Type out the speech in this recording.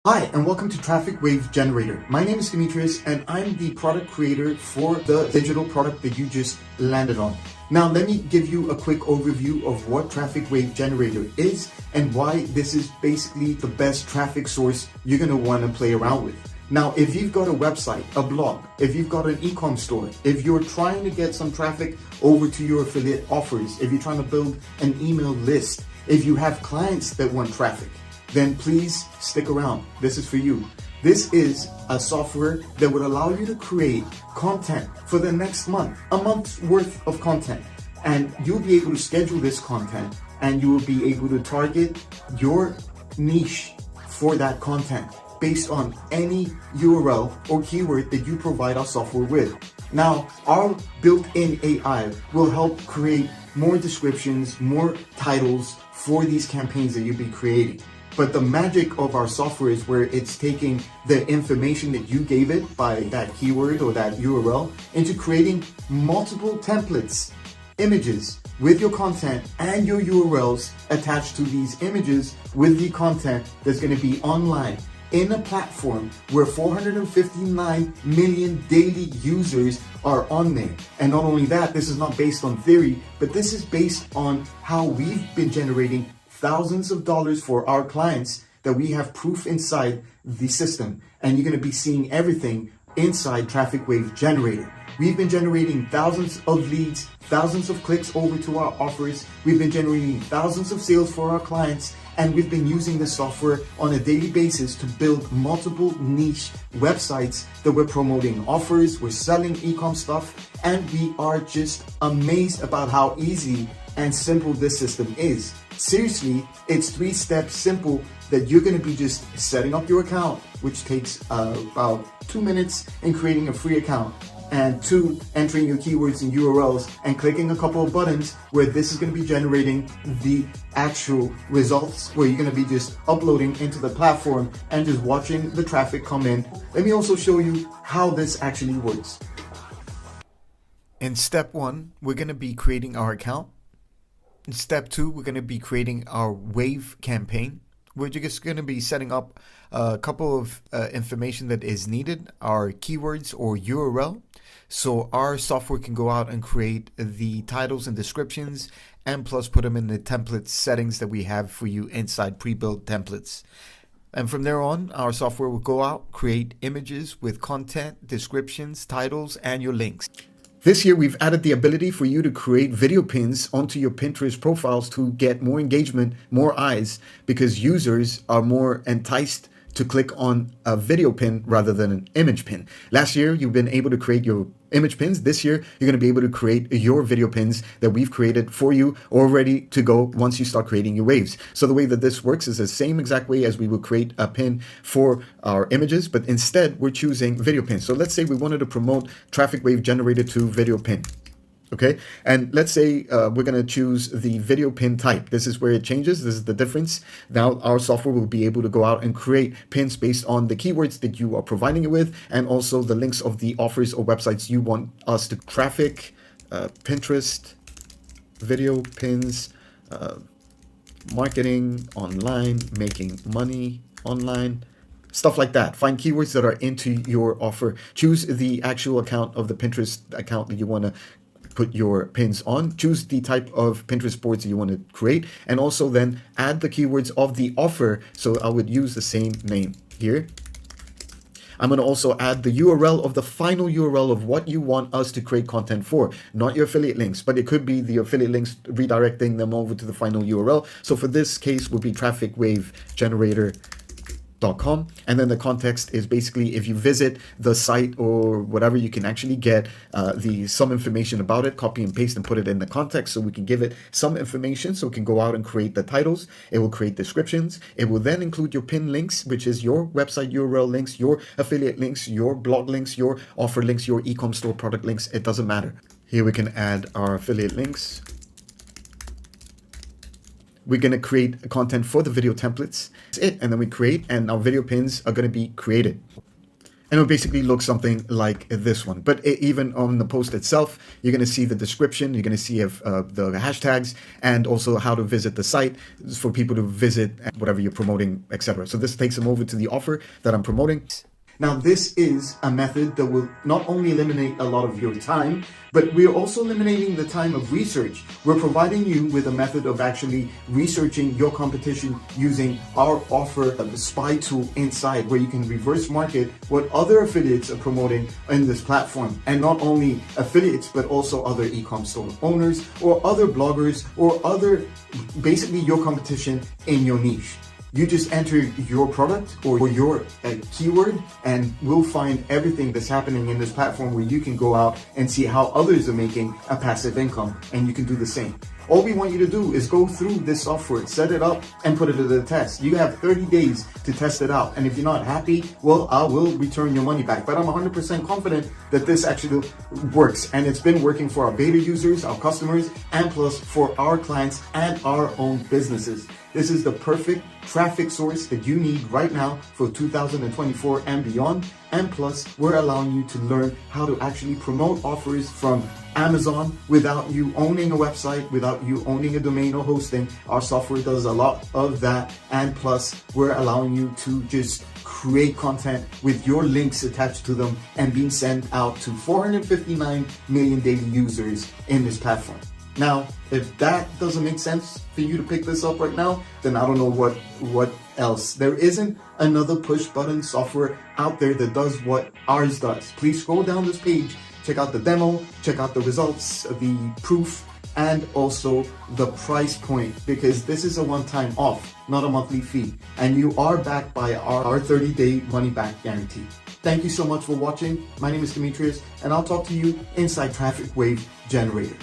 Hi, and welcome to TrafficWave Generator. My name is Demetrius, and I'm the product creator for the digital product that you just landed on. Now, let me give you a quick overview of what TrafficWave Generator is and why this is basically the best traffic source you're going to want to play around with. Now, if you've got a website, a blog, if you've got an e-com store, if you're trying to get some traffic over to your affiliate offers, if you're trying to build an email list, if you have clients that want traffic, then please stick around. This is for you. This is a software that would allow you to create content for the next month, a month's worth of content. And you'll be able to schedule this content and you will be able to target your niche for that content based on any URL or keyword that you provide our software with. Now, our built-in AI will help create more descriptions, more titles for these campaigns that you'll be creating. But the magic of our software is where it's taking the information that you gave it by that keyword or that URL into creating multiple templates, images with your content and your URLs attached to these images with the content that's going to be online in a platform where 459 million daily users are on there. And not only that, this is not based on theory, but this is based on how we've been generating thousands of dollars for our clients that we have proof inside the system. And you're going to be seeing everything inside TrafficWave Generator. We've been generating thousands of leads, thousands of clicks over to our offers. We've been generating thousands of sales for our clients. And we've been using the software on a daily basis to build multiple niche websites that we're promoting offers, we're selling e-com stuff, and we are just amazed about how easy and simple this system is. Seriously, it's 3 steps simple that you're going to be just setting up your account, which takes about 2 minutes, and creating a free account, and 2, entering your keywords and URLs and clicking a couple of buttons where this is going to be generating the actual results, where you're going to be just uploading into the platform and just watching the traffic come in. Let me also show you how this actually works. In step 1, we're going to be creating our account. In step 2, we're going to be creating our Wave campaign. We're just going to be setting up a couple of information that is needed, our keywords or URL. So our software can go out and create the titles and descriptions, and plus put them in the template settings that we have for you inside pre-built templates. And from there on, our software will go out, create images with content, descriptions, titles, and your links. This year, we've added the ability for you to create video pins onto your Pinterest profiles to get more engagement, more eyes, because users are more enticed to click on a video pin rather than an image pin. Last year, you've been able to create your image pins. This year, you're going to be able to create your video pins that we've created for you, all ready to go once you start creating your waves. So the way that this works is the same exact way as we would create a pin for our images, but instead we're choosing video pins. So let's say we wanted to promote TrafficWave Generator to video pin. Okay, and let's say we're going to choose the video pin type. This is where it changes. This is the difference. Now our software will be able to go out and create pins based on the keywords that you are providing it with, and also the links of the offers or websites you want us to traffic. Pinterest, video pins, marketing online, making money online, stuff like that. Find keywords that are into your offer. Choose the actual account of the Pinterest account that you want to put your pins on. Choose the type of Pinterest boards that you want to create, and also then add the keywords of the offer. So I would use the same name here. I'm going to also add the URL of the final URL of what you want us to create content for, not your affiliate links, but it could be the affiliate links redirecting them over to the final URL. So for this case would be TrafficWaveGenerator.com, and then the context is basically if you visit the site or whatever, you can actually get some information about it, copy and paste and put it in the context, so we can give it some information so it can go out and create the titles. It will create descriptions. It will then include your pin links, which is your website URL links, your affiliate links, your blog links, your offer links, your e-com store product links. It doesn't matter. Here we can add our affiliate links. We're going to create content for the video templates. That's it. And then we create, and our video pins are going to be created. And it'll basically look something like this one. But even on the post itself, you're going to see the description, you're going to see the hashtags, and also how to visit the site for people to visit whatever you're promoting, etc. So this takes them over to the offer that I'm promoting. Now, this is a method that will not only eliminate a lot of your time, but we're also eliminating the time of research. We're providing you with a method of actually researching your competition using our offer of the spy tool inside, where you can reverse market what other affiliates are promoting in this platform. And not only affiliates, but also other e-com store owners or other bloggers or other, basically your competition in your niche. You just enter your product or your keyword, and we'll find everything that's happening in this platform where you can go out and see how others are making a passive income, and you can do the same. All we want you to do is go through this software, set it up, and put it to the test. You have 30 days to test it out. And if you're not happy, well, I will return your money back. But I'm 100% confident that this actually works. And it's been working for our beta users, our customers, and plus for our clients and our own businesses. This is the perfect traffic source that you need right now for 2024 and beyond. And plus, we're allowing you to learn how to actually promote offers from Amazon without you owning a website, without you owning a domain or hosting. Our software does a lot of that. And plus, we're allowing you to just create content with your links attached to them and being sent out to 459 million daily users in this platform. Now, if that doesn't make sense for you to pick this up right now, then I don't know what else. There isn't another push button software out there that does what ours does. Please scroll down this page, check out the demo, check out the results, the proof, and also the price point, because this is a one-time off, not a monthly fee. And you are backed by our 30-day money-back guarantee. Thank you so much for watching. My name is Demetrius, and I'll talk to you inside TrafficWave Generator.